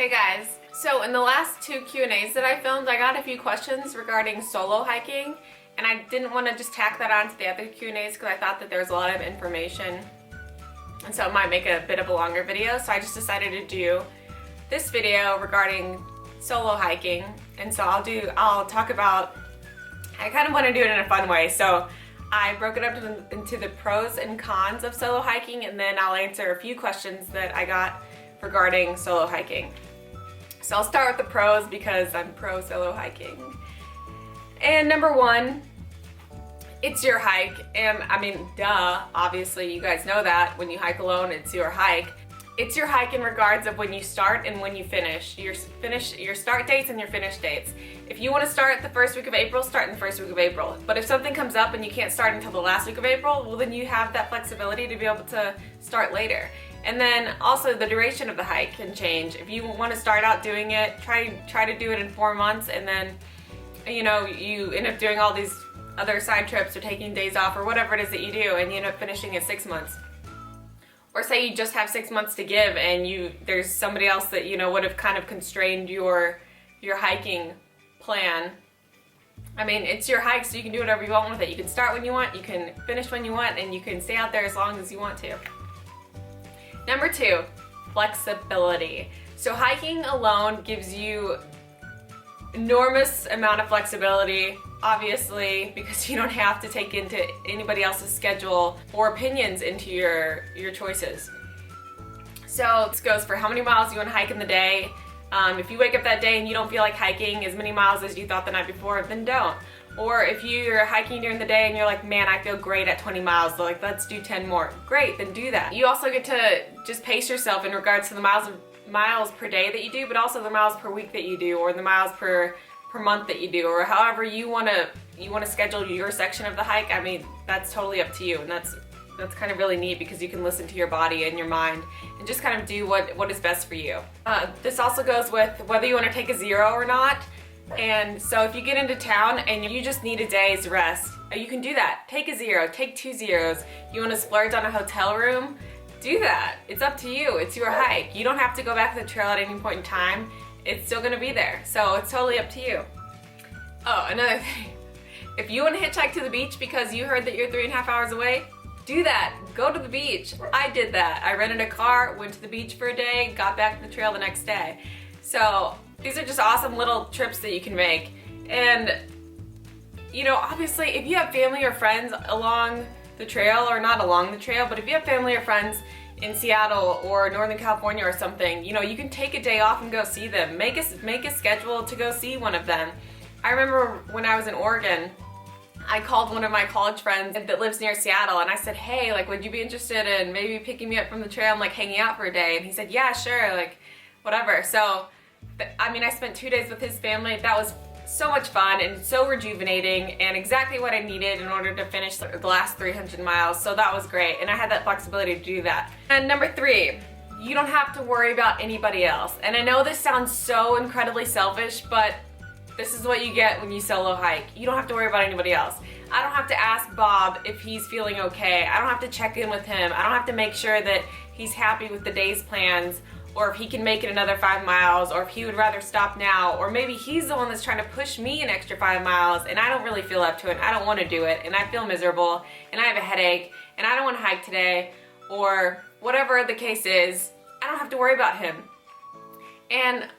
Hey guys, so in the last two Q&As that I filmed, I got a few questions regarding solo hiking, and I didn't want to just tack that on to the other Q&As because I thought that there was a lot of information, and so it might make a bit of a longer video, so I just decided to do this video regarding solo hiking. And so I'll talk about, I kind of want to do it in a fun way, so I broke it up into the pros and cons of solo hiking, and then I'll answer a few questions that I got regarding solo hiking. So I'll start with the pros because I'm pro solo hiking. And number one, it's your hike. And I mean, duh, obviously you guys know that when you hike alone, it's your hike. It's your hike in regards of when you start and when you finish. Your start dates and your finish dates. If you want to start the first week of April, start in the first week of April. But if something comes up and you can't start until the last week of April, well then you have that flexibility to be able to start later. And then also the duration of the hike can change. If you want to start out doing it, try to do it in 4 months, and then you end up doing all these other side trips or taking days off or whatever it is that you do, and you end up finishing in 6 months. Or say you just have 6 months to give and there's somebody else that would have kind of constrained your hiking plan. I mean, it's your hike, so you can do whatever you want with it. You can start when you want, you can finish when you want, and you can stay out there as long as you want to. Number two, flexibility. So hiking alone gives you enormous amount of flexibility, obviously, because you don't have to take into anybody else's schedule or opinions into your choices. So this goes for how many miles you want to hike in the day. If you wake up that day and you don't feel like hiking as many miles as you thought the night before, then don't. Or if you're hiking during the day and you're like, man, I feel great at 20 miles, so like, let's do 10 more. Great, then do that. You also get to just pace yourself in regards to the miles per day that you do, but also the miles per week that you do, or the miles per month that you do, or however you want to schedule your section of the hike. I mean, that's totally up to you, and that's kind of really neat because you can listen to your body and your mind and just kind of do what is best for you. This also goes with whether you want to take a zero or not. And so if you get into town and you just need a day's rest, you can do that. Take a zero, take 2 zeros. You want to splurge on a hotel room? Do that. It's up to you. It's your hike. You don't have to go back to the trail at any point in time. It's still going to be there. So it's totally up to you. Oh, another thing. If you want to hitchhike to the beach because you heard that you're 3.5 hours away, do that. Go to the beach. I did that. I rented a car, went to the beach for a day, got back to the trail the next day. So these are just awesome little trips that you can make. And obviously if you have family or friends along the trail, or not along the trail, but if you have family or friends in Seattle or Northern California or something, you can take a day off and go see them. Make a schedule to go see one of them. I remember when I was in Oregon, I called one of my college friends that lives near Seattle, and I said, hey, like, would you be interested in maybe picking me up from the trail and like hanging out for a day? And he said, yeah, sure, like whatever. So I mean, I spent 2 days with his family. That was so much fun and so rejuvenating and exactly what I needed in order to finish the last 300 miles. So that was great, and I had that flexibility to do that. And number three, you don't have to worry about anybody else. And I know this sounds so incredibly selfish, but this is what you get when you solo hike. You don't have to worry about anybody else. I don't have to ask Bob if he's feeling okay. I don't have to check in with him. I don't have to make sure that he's happy with the day's plans, or if he can make it another 5 miles, or if he would rather stop now, or maybe he's the one that's trying to push me an extra 5 miles and I don't really feel up to it, and I don't want to do it, and I feel miserable, and I have a headache, and I don't want to hike today, or whatever the case is. I don't have to worry about him. And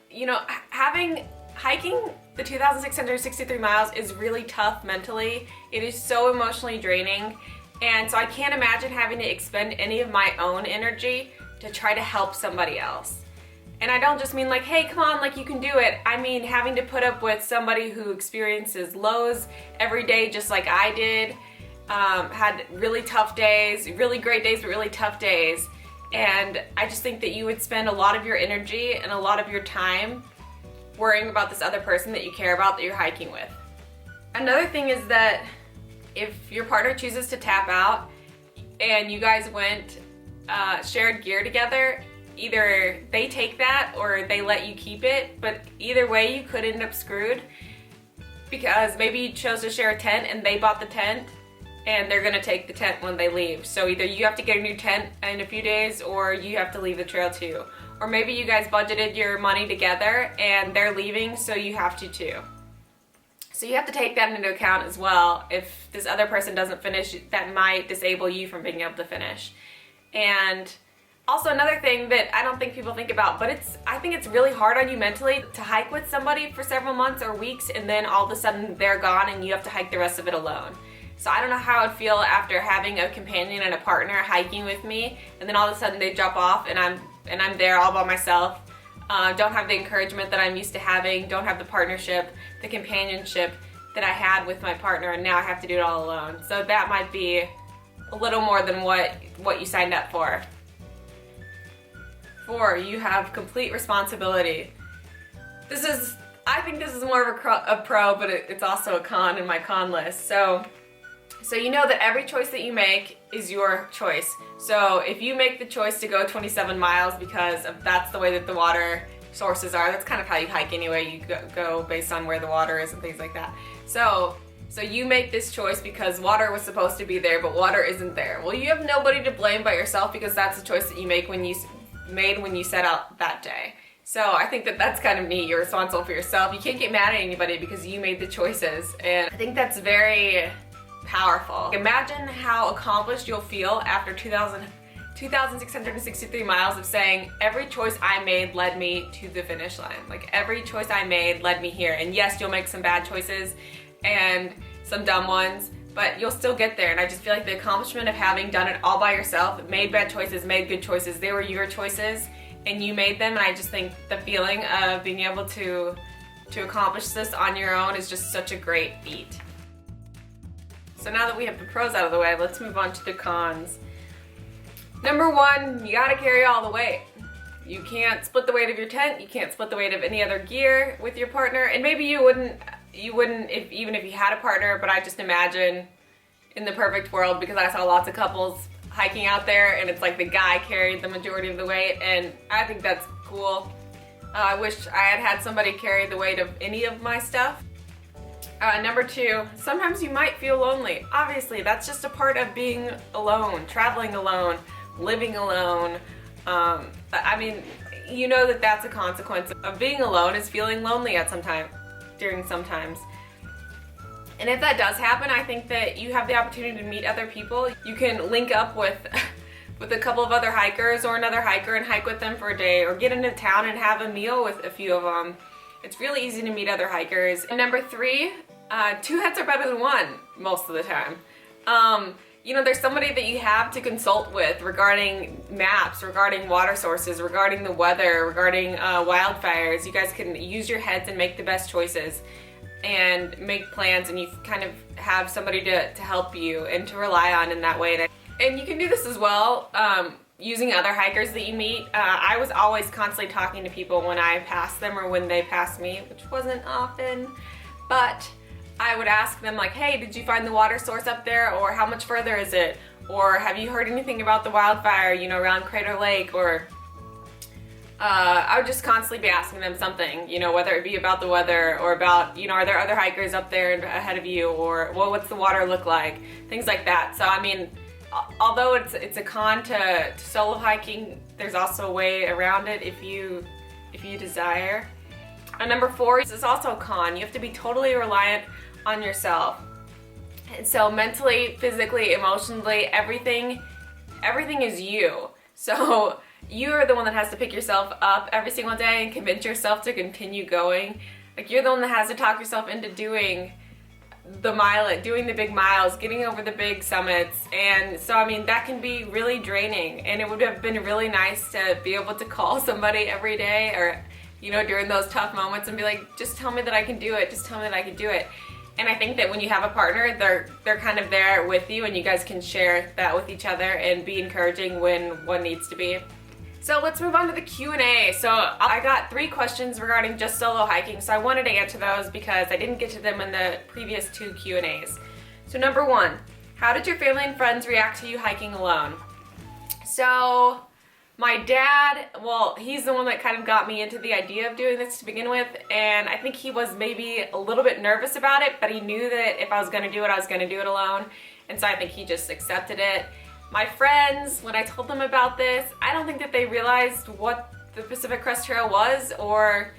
hiking the 2,663 miles is really tough mentally. It is so emotionally draining, and so I can't imagine having to expend any of my own energy to try to help somebody else. And I don't just mean like, hey, come on, like you can do it. I mean having to put up with somebody who experiences lows every day just like I did, had really tough days, really great days, but really tough days. And I just think that you would spend a lot of your energy and a lot of your time worrying about this other person that you care about that you're hiking with. Another thing is that if your partner chooses to tap out and you guys went shared gear together, either they take that or they let you keep it, but either way you could end up screwed because maybe you chose to share a tent and they bought the tent and they're gonna take the tent when they leave. So either you have to get a new tent in a few days or you have to leave the trail too. or maybe you guys budgeted your money together and they're leaving, so you have to too. So you have to take that into account as well. If this other person doesn't finish, that might disable you from being able to finish. And also another thing that I don't think people think about, but I think it's really hard on you mentally to hike with somebody for several months or weeks and then all of a sudden they're gone and you have to hike the rest of it alone. So I don't know how I'd feel after having a companion and a partner hiking with me, and then all of a sudden they drop off and I'm there all by myself. Don't have the encouragement that I'm used to having, don't have the partnership, the companionship that I had with my partner, and now I have to do it all alone. So that might be a little more than what you signed up for. 4, you have complete responsibility. I think this is more of a pro, but it's also a con in my con list. So you know that every choice that you make is your choice. So if you make the choice to go 27 miles because that's the way that the water sources are, that's kind of how you hike anyway, you go based on where the water is and things like that. So you make this choice because water was supposed to be there, but water isn't there. Well, you have nobody to blame but yourself, because that's the choice that you make when you set out that day. So I think that that's kind of neat. You're responsible for yourself. You can't get mad at anybody because you made the choices, and I think that's very powerful. Imagine how accomplished you'll feel after 2,663 miles of saying, every choice I made led me to the finish line. Like, every choice I made led me here. And yes, you'll make some bad choices and some dumb ones, but you'll still get there. And I just feel like the accomplishment of having done it all by yourself, made bad choices, made good choices, they were your choices and you made them. And I just think the feeling of being able to accomplish this on your own is just such a great feat. So now that we have the pros out of the way, let's move on to the cons. Number 1, you gotta carry all the weight. You can't split the weight of your tent, you can't split the weight of any other gear with your partner, and maybe you wouldn't even if you had a partner, but I just imagine in the perfect world, because I saw lots of couples hiking out there and it's like the guy carried the majority of the weight, and I think that's cool. I wish I had somebody carry the weight of any of my stuff. Number 2, sometimes you might feel lonely. Obviously, that's just a part of being alone, traveling alone, living alone. I mean, you know that that's a consequence of being alone, is feeling lonely at sometimes. And if that does happen, I think that you have the opportunity to meet other people. You can link up with a couple of other hikers or another hiker and hike with them for a day, or get into town and have a meal with a few of them. It's really easy to meet other hikers. And number 3, 2 heads are better than 1 most of the time. You know, there's somebody that you have to consult with regarding maps, regarding water sources, regarding the weather, regarding wildfires. You guys can use your heads and make the best choices and make plans, and you kind of have somebody to help you and to rely on in that way. And you can do this as well using other hikers that you meet. I was always constantly talking to people when I passed them or when they passed me, which wasn't often, but I would ask them like, hey, did you find the water source up there? Or how much further is it? Or have you heard anything about the wildfire, you know, around Crater Lake? Or I would just constantly be asking them something, you know, whether it be about the weather or about, you know, are there other hikers up there ahead of you? Or, well, what's the water look like? Things like that. So, I mean, although it's a con to solo hiking, there's also a way around it if you desire. And number 4 is also a con. You have to be totally reliant on yourself. And so mentally, physically, emotionally, everything is you. So you are the one that has to pick yourself up every single day and convince yourself to continue going. Like, you're the one that has to talk yourself into doing the big miles, getting over the big summits. And so, I mean, that can be really draining, and it would have been really nice to be able to call somebody every day, or, you know, during those tough moments, and be like, just tell me that I can do it, just tell me that I can do it. And I think that when you have a partner, they're kind of there with you, and you guys can share that with each other and be encouraging when one needs to be. So let's move on to the Q&A. So I got 3 questions regarding just solo hiking, so I wanted to answer those because I didn't get to them in the previous 2 Q&As. So number 1, how did your family and friends react to you hiking alone? So my dad, well, he's the one that kind of got me into the idea of doing this to begin with, and I think he was maybe a little bit nervous about it, but he knew that if I was going to do it, I was going to do it alone, and so I think he just accepted it. My friends, when I told them about this, I don't think that they realized what the Pacific Crest Trail was, or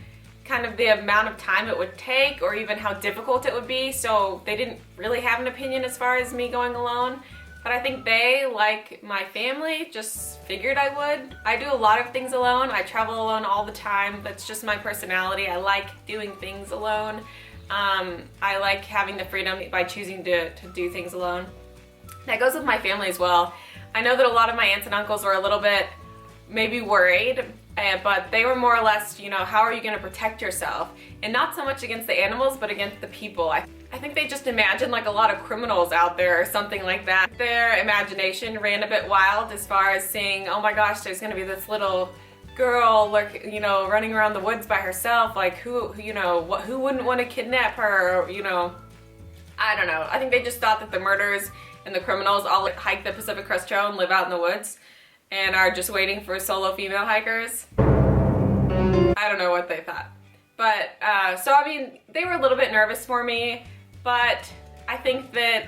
kind of the amount of time it would take, or even how difficult it would be, so they didn't really have an opinion as far as me going alone. But I think they, like my family, just figured I would. I do a lot of things alone. I travel alone all the time. That's just my personality. I like doing things alone. I like having the freedom by choosing to do things alone. That goes with my family as well. I know that a lot of my aunts and uncles were a little bit maybe worried, but they were more or less, you know, how are you going to protect yourself? And not so much against the animals, but against the people. I think they just imagined like a lot of criminals out there or something like that. Their imagination ran a bit wild as far as seeing, oh my gosh, there's going to be this little girl, like, you know, running around the woods by herself. Like, who wouldn't want to kidnap her? Or, you know, I don't know. I think they just thought that the murderers and the criminals all hike the Pacific Crest Trail and live out in the woods and are just waiting for solo female hikers. I don't know what they thought. But, so I mean, they were a little bit nervous for me, but I think that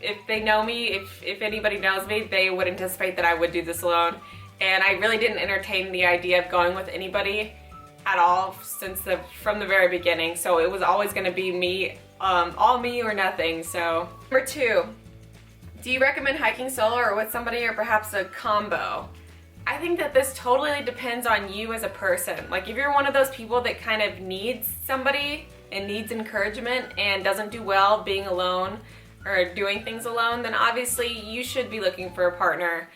if they know me, if anybody knows me, they would anticipate that I would do this alone. And I really didn't entertain the idea of going with anybody at all from the very beginning. So it was always gonna be me, all me or nothing. So, number 2, do you recommend hiking solo or with somebody, or perhaps a combo? I think that this totally depends on you as a person. Like, if you're one of those people that kind of needs somebody and needs encouragement and doesn't do well being alone or doing things alone, then obviously you should be looking for a partner.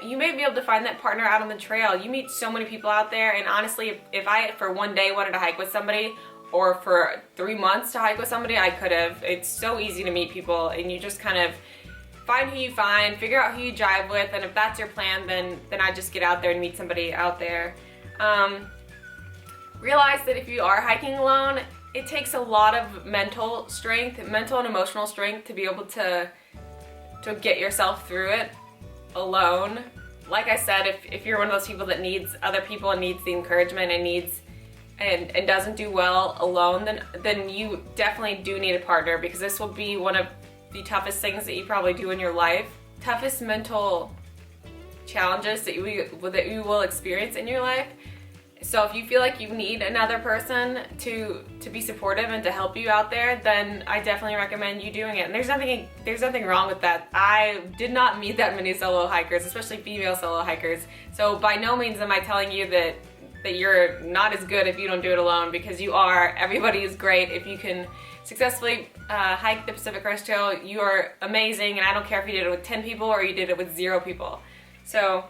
You may be able to find that partner out on the trail. You meet so many people out there, and honestly, if I for one day wanted to hike with somebody, or for 3 months to hike with somebody, I could have. It's so easy to meet people, and you just kind of find who you find, figure out who you drive with, and if that's your plan, then I just get out there and meet somebody out there. Realize that if you are hiking alone, it takes a lot of mental and emotional strength to be able to get yourself through it alone. Like I said, if you're one of those people that needs other people and needs the encouragement and doesn't do well alone, then you definitely do need a partner, because this will be one of the toughest things that you probably do in your life. Toughest mental challenges that you will experience in your life. So if you feel like you need another person to be supportive and to help you out there, then I definitely recommend you doing it. And there's nothing wrong with that. I did not meet that many solo hikers, especially female solo hikers. So by no means am I telling you that you're not as good if you don't do it alone, because you are. Everybody is great. If you can successfully hike the Pacific Crest Trail, you are amazing, and I don't care if you did it with 10 people or you did it with 0 people. So,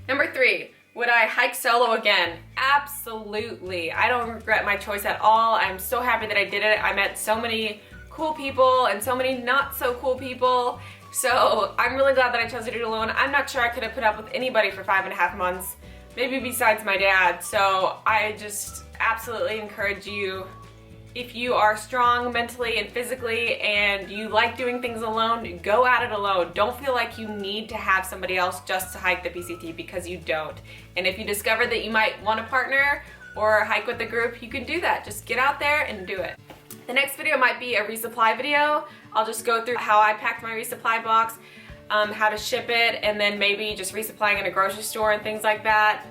number 3, would I hike solo again? Absolutely. I don't regret my choice at all. I'm so happy that I did it. I met so many cool people and so many not so cool people. So I'm really glad that I chose to do it alone. I'm not sure I could have put up with anybody for 5.5 months, maybe besides my dad. So I just absolutely encourage you, if you are strong mentally and physically and you like doing things alone, go at it alone. Don't feel like you need to have somebody else just to hike the PCT, because you don't. And if you discover that you might want a partner or hike with a group, you can do that. Just get out there and do it. The next video might be a resupply video. I'll just go through how I packed my resupply box, how to ship it, and then maybe just resupplying in a grocery store and things like that.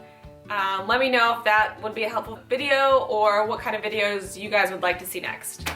Let me know if that would be a helpful video or what kind of videos you guys would like to see next.